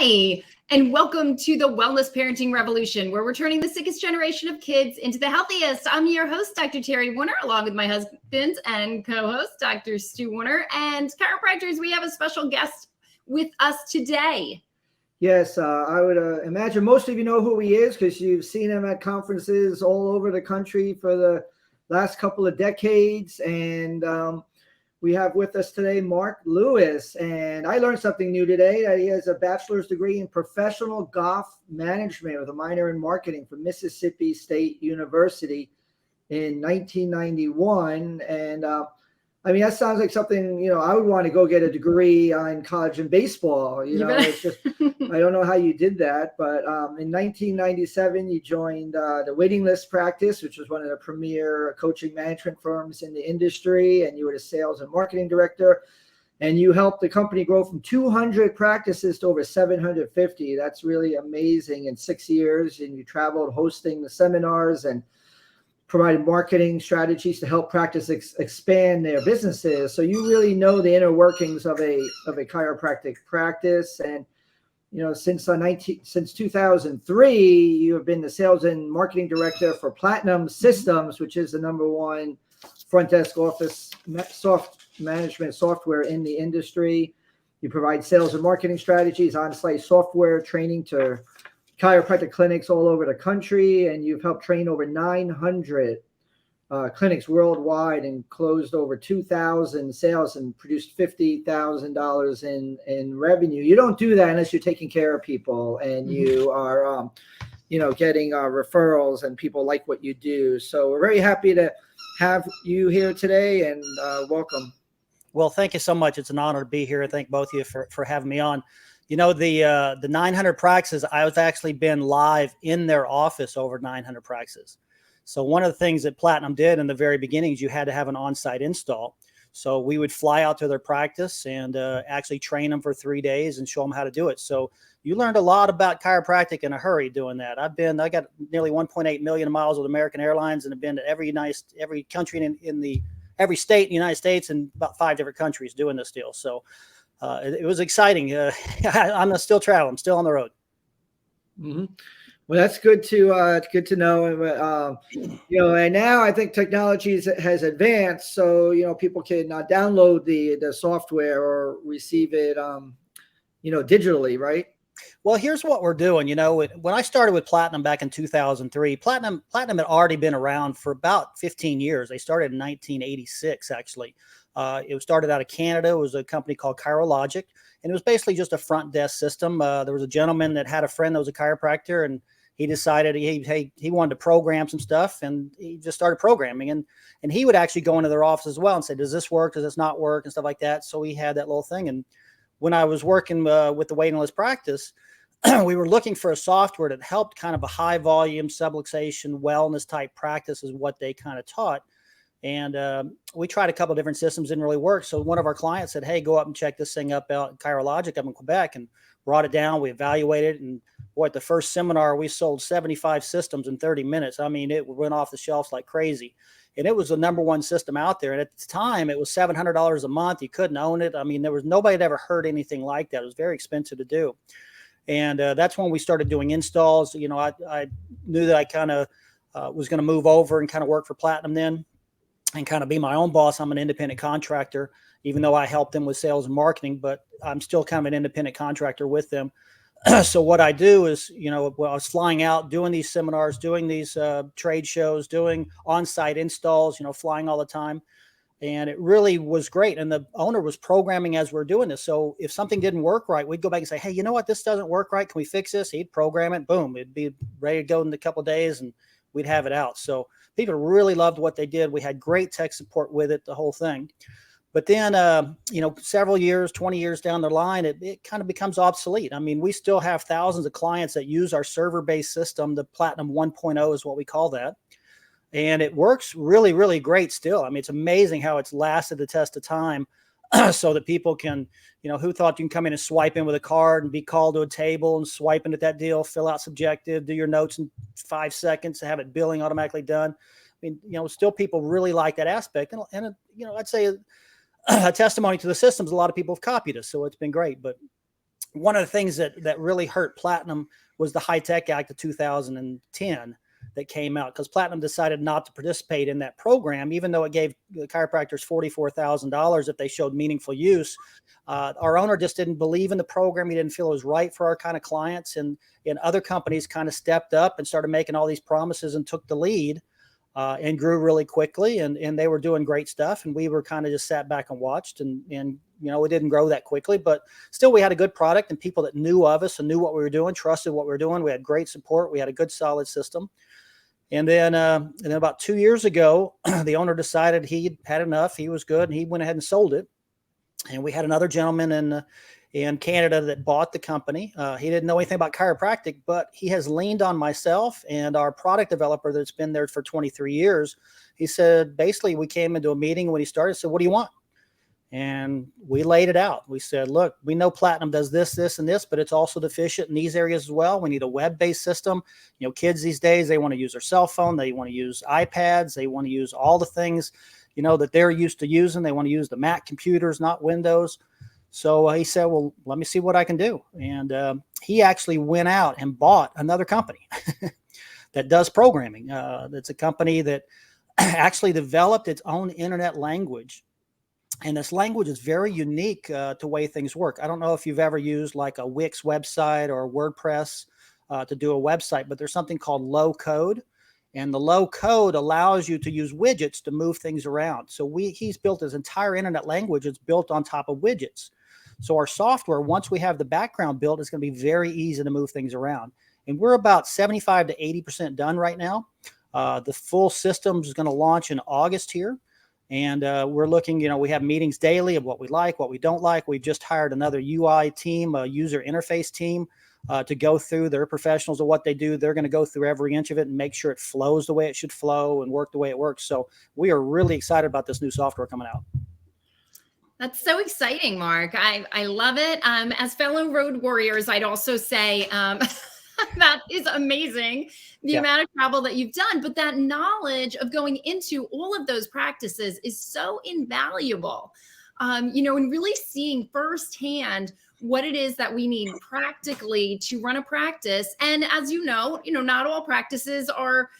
Hi, and welcome to the Wellness Parenting Revolution, where we're turning the sickest generation of kids into the healthiest. I'm your host, Dr. Terry Warner, along with my husband and co-host, Dr. Stu Warner. And chiropractors, we have a special guest with us today. Yes, I would imagine most of you know who he is because you've seen him at conferences all over the country for the last couple of decades. And we have with us today Mark Lewis. And I learned something new today, that he has a bachelor's degree in professional golf management with a minor in marketing from Mississippi State University in 1991. And I mean, that sounds like something, I would want to go get a degree in college in baseball. It's just, I don't know how you did that. But in 1997, you joined the waiting list practice, which was one of the premier coaching management firms in the industry. And you were the sales and marketing director. And you helped the company grow from 200 practices to over 750. That's really amazing in 6 years. And you traveled hosting the seminars and provided marketing strategies to help practice expand their businesses. So you really know the inner workings of a chiropractic practice. And since 2003, you have been the sales and marketing director for Platinum Systems, which is the #1 front desk office management software in the industry. You provide sales and marketing strategies, on-site software training to chiropractic clinics all over the country, and you've helped train over 900 clinics worldwide and closed over 2,000 sales and produced $50,000 in revenue. You don't do that unless you're taking care of people and you are, getting referrals and people like what you do. So we're very happy to have you here today, and welcome. Well, thank you so much. It's an honor to be here. Thank both of you for having me on. The 900 practices, I was actually been live in their office over 900 practices. So one of the things that Platinum did in the very beginning is you had to have an on-site install. So we would fly out to their practice and actually train them for 3 days and show them how to do it. So you learned a lot about chiropractic in a hurry doing that. I got nearly 1.8 million miles with American Airlines and have been to every country every state in the United States and about 5 different countries doing this deal. So it was exciting. I'm still traveling. I'm still on the road. Mm-hmm. Well, that's good to know. And now I think technology has advanced, so people can download the software or receive it, digitally, right? Well, here's what we're doing. When I started with Platinum back in 2003, Platinum had already been around for about 15 years. They started in 1986, actually. It was started out of Canada. It was a company called ChiroLogic, and it was basically just a front desk system. There was a gentleman that had a friend that was a chiropractor, and he decided he wanted to program some stuff, and he just started programming. And he would actually go into their office as well and say, "Does this work? Does this not work?" and stuff like that. So we had that little thing. And when I was working with the waiting list practice, we were looking for a software that helped kind of a high volume subluxation wellness type practice is what they kind of taught. And we tried a couple of different systems, didn't really work. So one of our clients said, "Hey, go up and check this thing up out in ChiroLogic up in Quebec," and brought it down. We evaluated it. And boy, at the first seminar, we sold 75 systems in 30 minutes. I mean, it went off the shelves like crazy. And it was the #1 system out there. And at the time, it was $700 a month. You couldn't own it. I mean, there was nobody had ever heard anything like that. It was very expensive to do. And that's when we started doing installs. I knew that I kind of was going to move over and kind of work for Platinum then, and kind of be my own boss. I'm an independent contractor, even though I help them with sales and marketing, but I'm still kind of an independent contractor with them. So what I do is, when I was flying out, doing these seminars, doing these trade shows, doing on-site installs, flying all the time. And it really was great. And the owner was programming as we're doing this. So if something didn't work right, we'd go back and say, "Hey, you know what? This doesn't work right. Can we fix this?" He'd program it. Boom. It'd be ready to go in a couple of days and we'd have it out. So people really loved what they did. We had great tech support with it, the whole thing. But then, several years, 20 years down the line, it kind of becomes obsolete. I mean, we still have thousands of clients that use our server-based system. The Platinum 1.0 is what we call that. And it works really, really great still. I mean, it's amazing how it's lasted the test of time so that people can, who thought you can come in and swipe in with a card and be called to a table and swipe into that deal, fill out subjective, do your notes in 5 seconds, have it billing automatically done. I mean, still people really like that aspect. And I'd say a testimony to the systems, a lot of people have copied us. So it's been great. But one of the things that really hurt Platinum was the High-Tech Act of 2010 that came out, because Platinum decided not to participate in that program, even though it gave chiropractors $44,000 if they showed meaningful use. Our owner just didn't believe in the program. He didn't feel it was right for our kind of clients, and other companies kind of stepped up and started making all these promises and took the lead. And grew really quickly, and they were doing great stuff. And we were kind of just sat back and watched, and it didn't grow that quickly, but still we had a good product, and people that knew of us and knew what we were doing, trusted what we were doing. We had great support. We had a good, solid system. And then about 2 years ago, the owner decided he had enough. He was good, and he went ahead and sold it. And we had another gentleman in Canada that bought the company. He didn't know anything about chiropractic, but he has leaned on myself and our product developer that's been there for 23 years. He said, basically, we came into a meeting when he started, said, "What do you want?" And we laid it out. We said, look, we know Platinum does this, this, and this, but it's also deficient in these areas as well. We need a web-based system. Kids these days, they want to use their cell phone. They want to use iPads. They want to use all the things, that they're used to using. They want to use the Mac computers, not Windows. So he said, well, let me see what I can do. And he actually went out and bought another company that does programming. That's a company that actually developed its own internet language. And this language is very unique to the way things work. I don't know if you've ever used like a Wix website or WordPress to do a website, but there's something called low code. And the low code allows you to use widgets to move things around. So he's built his entire internet language. It's built on top of widgets. So our software, once we have the background built, it's going to be very easy to move things around. And we're about 75 to 80% done right now. The full system is going to launch in August here. And we're looking, we have meetings daily of what we like, what we don't like. We've just hired another UI team, a user interface team, to go through. Their professionals of what they do. They're going to go through every inch of it and make sure it flows the way it should flow and work the way it works. So we are really excited about this new software coming out. That's so exciting, Mark. I love it. As fellow road warriors, I'd also say that is amazing, the amount of travel that you've done, but that knowledge of going into all of those practices is so invaluable. And really seeing firsthand what it is that we need practically to run a practice. And as not all practices are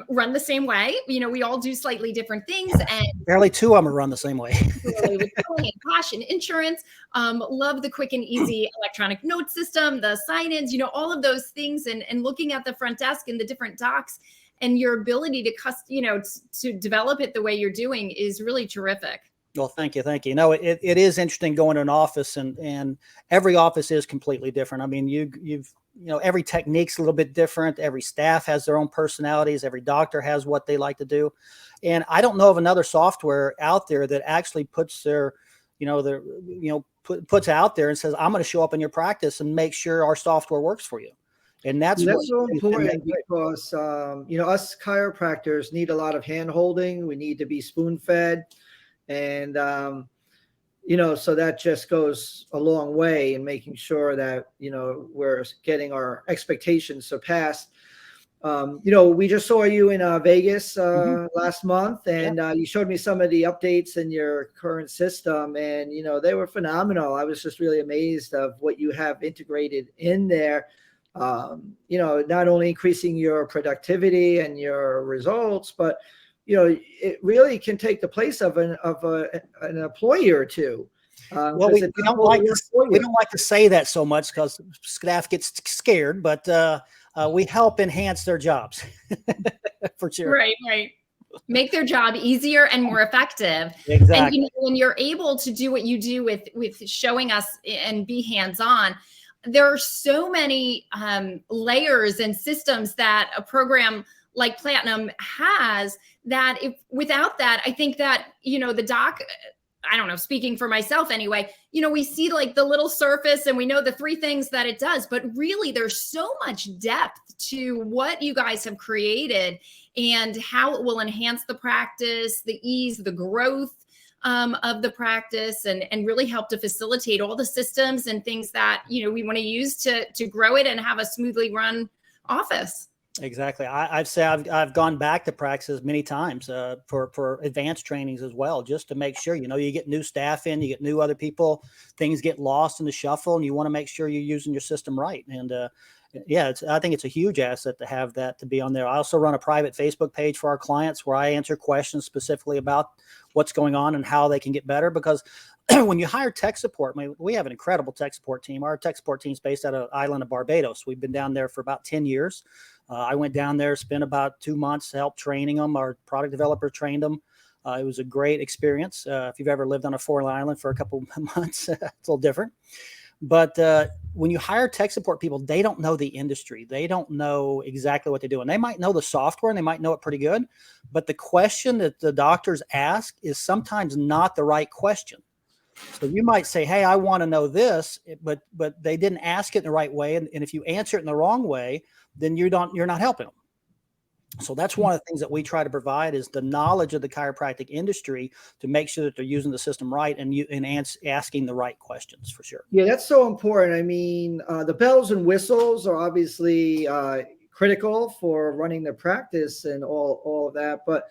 run the same way. We all do slightly different things, and barely two of them are run the same way. With billing and cash and insurance, love the quick and easy electronic note system, the sign-ins, all of those things, and looking at the front desk and the different docs, and your ability to to develop it the way you're doing is really terrific. Well, thank you. It is interesting going to an office, and every office is completely different. I mean, you've every technique's a little bit different. Every staff has their own personalities. Every doctor has what they like to do. And I don't know of another software out there that actually puts puts out there and says, I'm going to show up in your practice and make sure our software works for you. And that's so important because, us chiropractors need a lot of hand holding. We need to be spoon fed. And, so that just goes a long way in making sure that, we're getting our expectations surpassed. We just saw you in Vegas last month, and you showed me some of the updates in your current system, and, they were phenomenal. I was just really amazed of what you have integrated in there. Not only increasing your productivity and your results, but it really can take the place of an employee or two. Well, we don't like to say that so much because staff gets scared, but we help enhance their jobs for sure. Right. Make their job easier and more effective. Exactly. And when you're able to do what you do with showing us and be hands-on, there are so many layers and systems that a program like Platinum has, that without that, I think that, the doc, I don't know, speaking for myself anyway, we see like the little surface and we know the three things that it does, but really there's so much depth to what you guys have created and how it will enhance the practice, the ease, the growth of the practice, and really help to facilitate all the systems and things that, we want to use to grow it and have a smoothly run office. Exactly. I've gone back to practices many times for advanced trainings as well, just to make sure, you get new staff in, you get new other people, things get lost in the shuffle, and you want to make sure you're using your system right. And yeah, I think it's a huge asset to have that, to be on there. I also run a private Facebook page for our clients where I answer questions specifically about what's going on and how they can get better. Because when you hire tech support, I mean, we have an incredible tech support team. Our tech support team is based out of the island of Barbados. We've been down there for about 10 years. I went down there, spent about 2 months, helped training them. Our product developer trained them. It was a great experience. If you've ever lived on a foreign island for a couple of months, it's a little different. But when you hire tech support people, they don't know the industry. They don't know exactly what they do. And they might know the software and they might know it pretty good. But the question that the doctors ask is sometimes not the right question. So you might say, hey, I want to know this, but they didn't ask it in the right way. And if you answer it in the wrong way, then you're not helping them. So that's one of the things that we try to provide is the knowledge of the chiropractic industry to make sure that they're using the system right and asking the right questions, for sure. Yeah, that's so important. I mean, the bells and whistles are obviously critical for running the practice and all of that. But,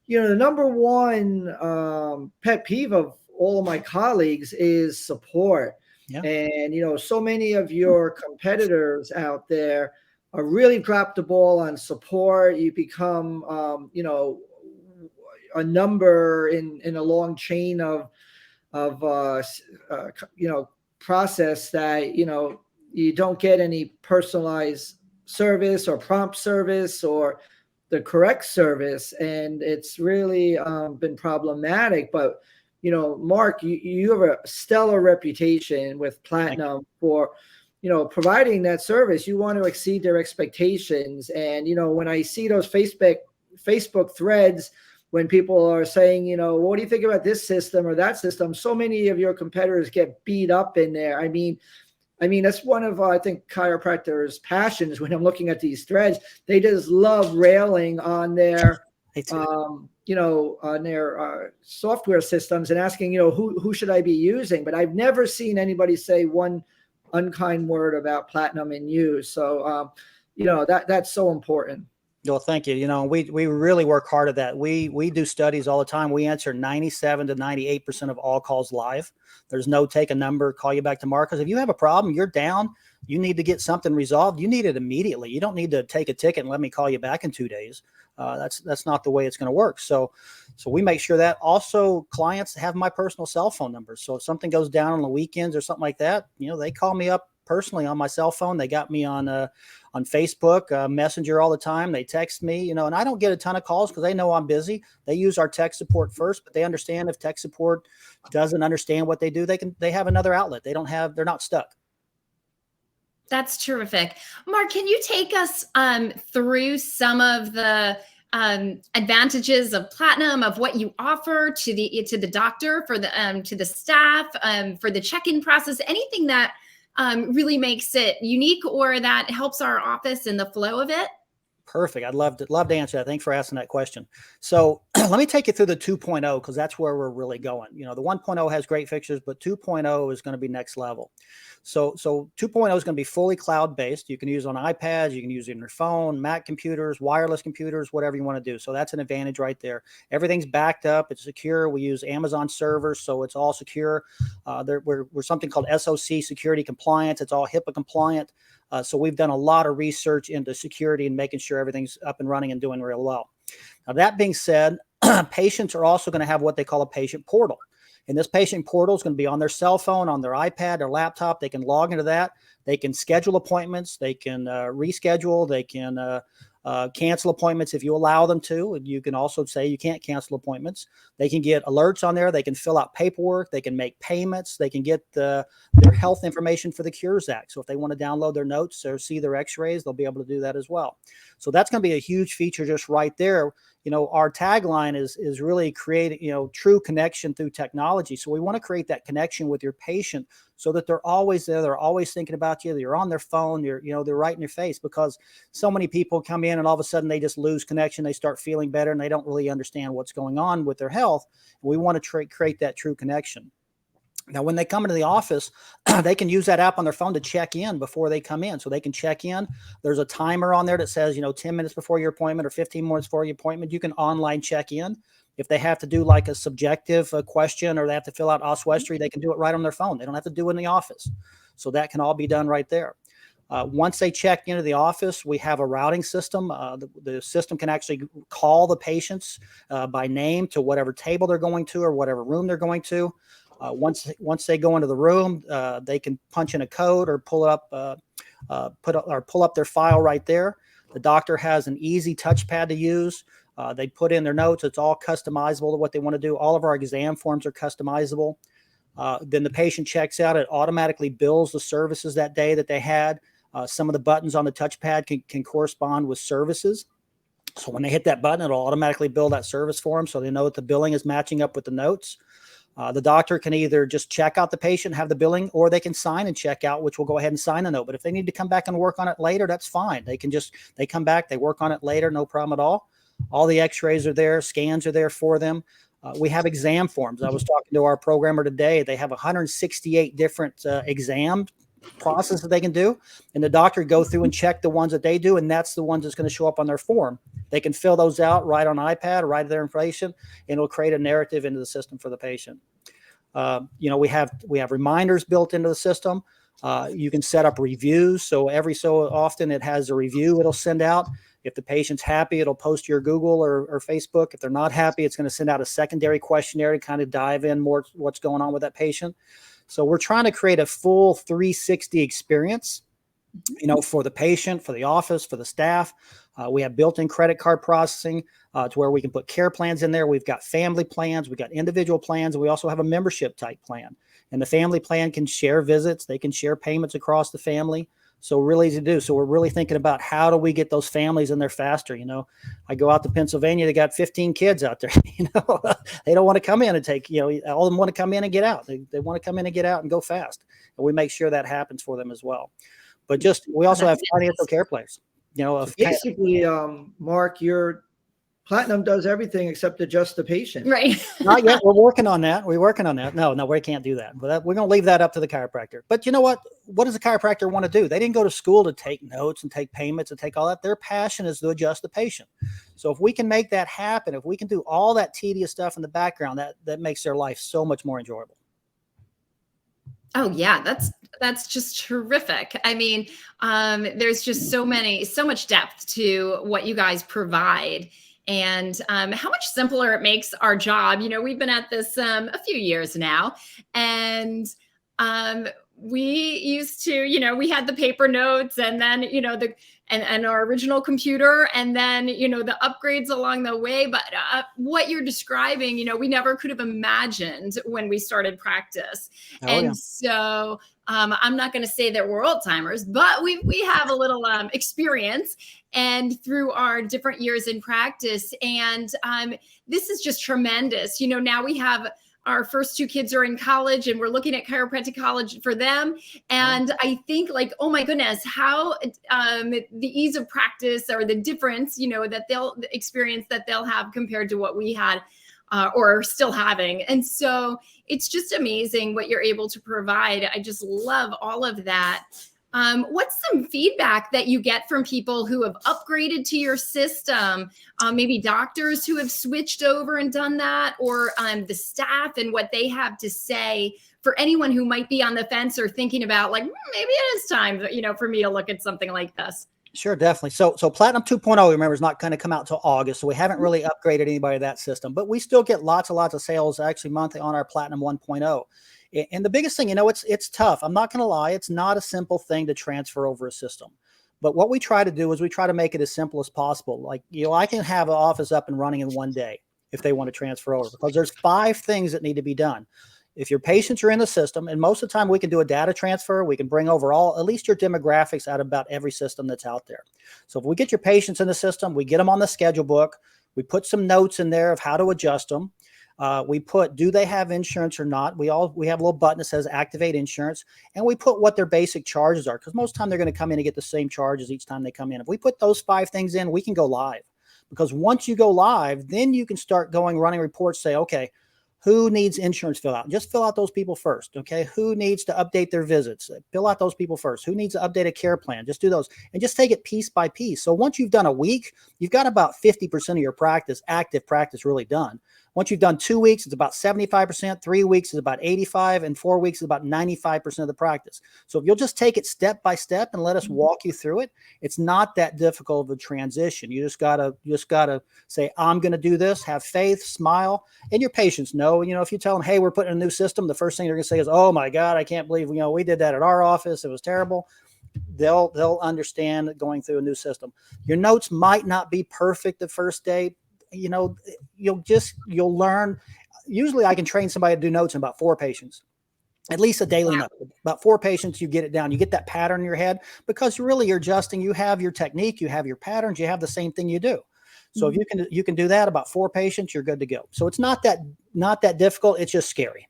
the number one pet peeve of all of my colleagues is support. Yeah. And, so many of your competitors out there are really drop the ball on support. You become, a number in a long chain of process that, you don't get any personalized service or prompt service or the correct service. And it's really been problematic. But, Mark, you have a stellar reputation with Platinum for, providing that service. You want to exceed their expectations. And, when I see those Facebook threads, when people are saying, what do you think about this system or that system? So many of your competitors get beat up in there. I mean, that's one of, I think, chiropractors' passions when I'm looking at these threads. They just love railing on their, on their software systems and asking, who should I be using? But I've never seen anybody say one unkind word about Platinum and you. So, that's so important. Well, thank you. We really work hard at that. We do studies all the time. We answer 97 to 98% of all calls live. There's no take a number, call you back tomorrow. Because if you have a problem, you're down, you need to get something resolved. You need it immediately. You don't need to take a ticket and let me call you back in 2 days. That's not the way it's going to work. So we make sure that. Also, clients have my personal cell phone number. So if something goes down on the weekends or something like that, they call me up personally on my cell phone. They got me on Facebook, Messenger all the time. They text me, and I don't get a ton of calls because they know I'm busy. They use our tech support first, but they understand if tech support doesn't understand what they do, they have another outlet. They're not stuck. That's terrific. Mark, can you take us through some of the advantages of Platinum, of what you offer to the doctor, for the to the staff, for the check-in process, anything that really makes it unique or that helps our office in the flow of it? Perfect. I'd love to answer that. Thanks for asking that question. So let me take you through the 2.0 because that's where we're really going. The 1.0 has great features, but 2.0 is going to be next level. So 2.0 is going to be fully cloud-based. You can use it on iPads, you can use it on your phone, Mac computers, wireless computers, whatever you want to do. So that's an advantage right there. Everything's backed up. It's secure. We use Amazon servers, so it's all secure. We're something called SOC security compliance. It's all HIPAA compliant. So we've done a lot of research into security and making sure everything's up and running and doing real well. Now, that being said, patients are also going to have what they call a patient portal. And this patient portal is going to be on their cell phone, on their iPad, their laptop. They can log into that. They can schedule appointments. They can reschedule. They can cancel appointments if you allow them to. And you can also say you can't cancel appointments. They can get alerts on there. They can fill out paperwork. They can make payments. They can get their health information for the Cures Act. So if they want to download their notes or see their x-rays, they'll be able to do that as well. So that's going to be a huge feature just right there. Our tagline is really creating, true connection through technology. So we want to create that connection with your patient so that they're always there. They're always thinking about you. You're on their phone. They're right in your face, because so many people come in and all of a sudden they just lose connection. They start feeling better and they don't really understand what's going on with their health. And we want to create that true connection. Now, when they come into the office, they can use that app on their phone to check in before they come in. So they can check in. There's a timer on there that says, 10 minutes before your appointment or 15 minutes before your appointment, you can online check in. If they have to do like a subjective question or they have to fill out oswestry, they can do it right on their phone. They don't have to do it in the office. So that can all be done right there. Once they check into the office, we have a routing system. The system can actually call the patients by name to whatever table they're going to or whatever room they're going to. Once they go into the room, they can punch in a code or pull up their file right there. The doctor has an easy touchpad to use. They put in their notes. It's all customizable to what they want to do. All of our exam forms are customizable. Then the patient checks out. It automatically bills the services that day that they had. Some of the buttons on the touchpad can correspond with services. So when they hit that button, it'll automatically bill that service for them so they know that the billing is matching up with the notes. The doctor can either just check out the patient, have the billing, or they can sign and check out, which will go ahead and sign the note. But if they need to come back and work on it later, that's fine. They come back, they work on it later, no problem at all. All the x-rays are there, scans are there for them. We have exam forms. I was talking to our programmer today. They have 168 different exam processes that they can do. And the doctor go through and check the ones that they do. And that's the ones that's going to show up on their form. They can fill those out right on iPad, write their information, and it'll create a narrative into the system for the patient. We have reminders built into the system. You can set up reviews. So every so often it has a review it'll send out. If the patient's happy, it'll post to your Google or Facebook. If they're not happy, it's going to send out a secondary questionnaire to kind of dive in more what's going on with that patient. So we're trying to create a full 360 experience, for the patient, for the office, for the staff. We have built-in credit card processing to where we can put care plans in there. We've got family plans. We've got individual plans. And we also have a membership type plan. And the family plan can share visits. They can share payments across the family. So really easy to do. So we're really thinking about how do we get those families in there faster? I go out to Pennsylvania, they got 15 kids out there, they don't want to come in and take, all of them want to come in and get out. They want to come in and get out and go fast. And we make sure that happens for them as well. But we also have financial care plans, Basically, Mark, your Platinum does everything except adjust the patient. Right. Not yet. We're working on that. No, we can't do that. But we're going to leave that up to the chiropractor. But you know what? What does a chiropractor want to do? They didn't go to school to take notes and take payments and take all that. Their passion is to adjust the patient. So if we can make that happen, if we can do all that tedious stuff in the background, that makes their life so much more enjoyable. Oh yeah, that's just terrific. I mean, there's just so much depth to what you guys provide. And how much simpler it makes our job. We've been at this a few years now, and we used to, we had the paper notes, and then, and our original computer, and then, the upgrades along the way. But what you're describing, we never could have imagined when we started practice. So I'm not going to say that we're old timers, but we have a little experience, and through our different years in practice. And this is just tremendous. Now we have our first two kids are in college, and we're looking at chiropractic college for them. And I think oh my goodness, how the ease of practice or the difference, that they'll experience that they'll have compared to what we had or are still having. And so it's just amazing what you're able to provide. I just love all of that. What's some feedback that you get from people who have upgraded to your system? Maybe doctors who have switched over and done that, or the staff and what they have to say for anyone who might be on the fence or thinking about maybe it is time, for me to look at something like this. Sure, definitely. So Platinum 2.0, remember, is not going to come out until August. So we haven't really upgraded anybody to that system, but we still get lots of sales actually monthly on our Platinum 1.0. And the biggest thing, it's tough. I'm not going to lie. It's not a simple thing to transfer over a system. But what we try to do is we try to make it as simple as possible. I can have an office up and running in one day if they want to transfer over, because there's 5 things that need to be done. If your patients are in the system, and most of the time we can do a data transfer, we can bring over at least your demographics out of about every system that's out there. So if we get your patients in the system, we get them on the schedule book, we put some notes in there of how to adjust them. We put, do they have insurance or not? We have a little button that says activate insurance, and we put what their basic charges are, because most of the time they're going to come in and get the same charges each time they come in. If we put those 5 things in, we can go live, because once you go live, then you can start running reports, say, okay, Who needs insurance fill out? Just fill out those people first. Okay. Who needs to update their visits? Fill out those people first. Who needs to update a care plan? Just do those and just take it piece by piece. So once you've done a week, you've got about 50% of your practice, active practice, really done. Once you've done 2 weeks, it's about 75%, 3 weeks is about 85, and 4 weeks is about 95% of the practice. So if you'll just take it step by step and let us walk you through it, it's not that difficult of a transition. You just gotta say, I'm gonna do this, have faith, smile, and your patients know, if you tell them, hey, we're putting in a new system, the first thing they're gonna say is, oh my God, I can't believe, we did that at our office. It was terrible. They'll understand going through a new system. Your notes might not be perfect the first day. You'll learn. Usually I can train somebody to do notes in about 4 patients, at least a daily note. About 4 patients, you get it down. You get that pattern in your head because you're adjusting. You have your technique, you have your patterns, you have the same thing you do. So if you can do that about 4 patients, you're good to go. So it's not that difficult. It's just scary.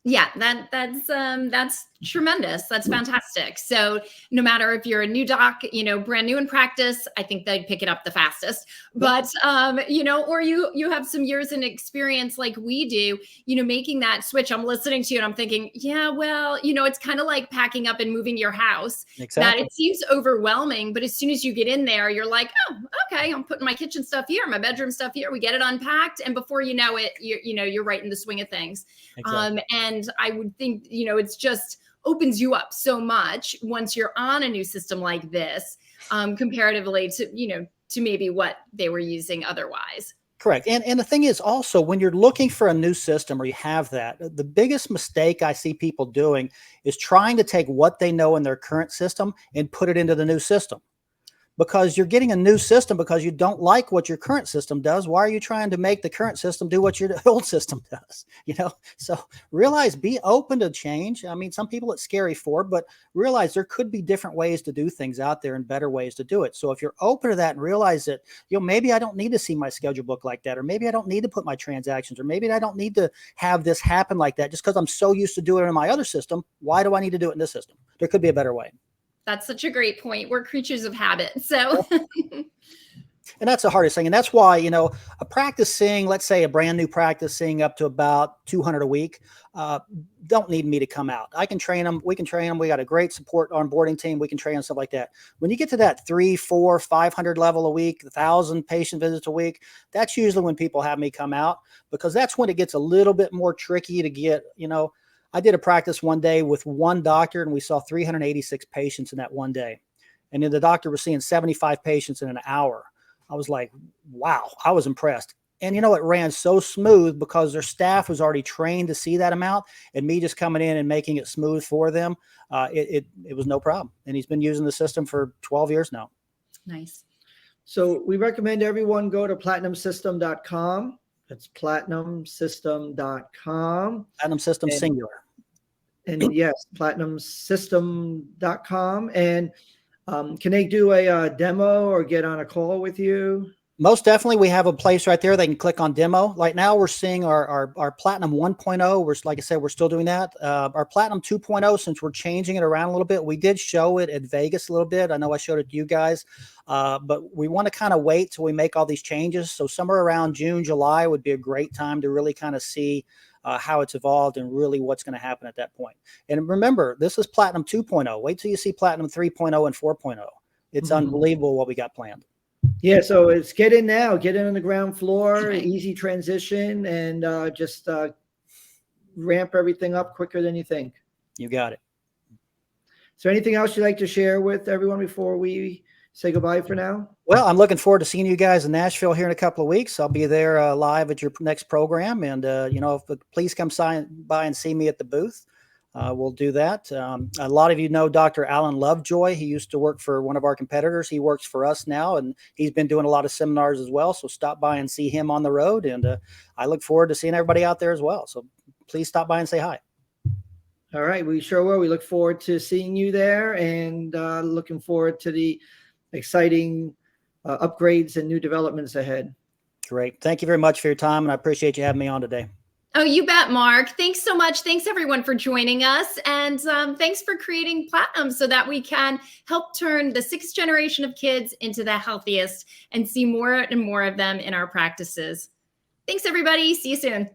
Yeah, that's tremendous. That's fantastic. So no matter if you're a new doc, brand new in practice, I think they'd pick it up the fastest. But or you have some years in experience like we do, making that switch. I'm listening to you and I'm thinking, yeah, well, it's kind of like packing up and moving your house. Exactly. That it seems overwhelming, but as soon as you get in there, you're like, oh, okay, I'm putting my kitchen stuff here, my bedroom stuff here. We get it unpacked, and before you know it, you're right in the swing of things. Exactly. And I would think, it's just opens you up so much once you're on a new system like this, comparatively to, to maybe what they were using otherwise. Correct. And the thing is also, when you're looking for a new system or you have that, the biggest mistake I see people doing is trying to take what they know in their current system and put it into the new system. Because you're getting a new system because you don't like what your current system does. Why are you trying to make the current system do what your old system does? So realize, be open to change. I mean, some people it's scary for, but realize there could be different ways to do things out there and better ways to do it. So if you're open to that and realize that, maybe I don't need to see my schedule book like that, or maybe I don't need to put my transactions, or maybe I don't need to have this happen like that just because I'm so used to doing it in my other system. Why do I need to do it in this system? There could be a better way. That's such a great point. We're creatures of habit. So, and that's the hardest thing. And that's why, a practice seeing, let's say a brand new practice seeing up to about 200 a week, don't need me to come out. I can train them. We can train them. We got a great support onboarding team. We can train them, stuff like that. When you get to that 300, 400, 500 level a week, 1,000 patient visits a week, that's usually when people have me come out, because that's when it gets a little bit more tricky to get, I did a practice one day with one doctor and we saw 386 patients in that one day. And then the doctor was seeing 75 patients in an hour. I was like, wow, I was impressed. And it ran so smooth because their staff was already trained to see that amount, and me just coming in and making it smooth for them. It was no problem. And he's been using the system for 12 years now. Nice. So we recommend everyone go to platinumsystem.com. That's platinumsystem.com. Platinum System singular. And yes, platinumsystem.com. And can they do a demo or get on a call with you? Most definitely. We have a place right there. They can click on demo. Right now we're seeing our Platinum 1.0. Like I said, we're still doing that. Our Platinum 2.0, since we're changing it around a little bit, we did show it at Vegas a little bit. I know I showed it to you guys, but we want to kind of wait till we make all these changes. So somewhere around June, July would be a great time to really kind of see how it's evolved and really what's going to happen at that point. And remember, this is Platinum 2.0. Wait till you see Platinum 3.0 and 4.0. It's unbelievable what we got planned. Yeah, so it's get in now, get in on the ground floor, easy transition, and just ramp everything up quicker than you think. You got it. Is there anything else you'd like to share with everyone before we say goodbye for now? Well, I'm looking forward to seeing you guys in Nashville here in a couple of weeks. I'll be there live at your next program. And, please come by and see me at the booth. We'll do that. A lot of you know Dr. Alan Lovejoy. He used to work for one of our competitors. He works for us now, and he's been doing a lot of seminars as well. So stop by and see him on the road. And I look forward to seeing everybody out there as well. So please stop by and say hi. All right. We sure will. We look forward to seeing you there, and looking forward to the exciting upgrades and new developments ahead. Great. Thank you very much for your time, and I appreciate you having me on today. Oh, you bet, Mark. Thanks so much. Thanks, everyone, for joining us. And thanks for creating Platinum so that we can help turn the 6th generation of kids into the healthiest and see more and more of them in our practices. Thanks, everybody. See you soon.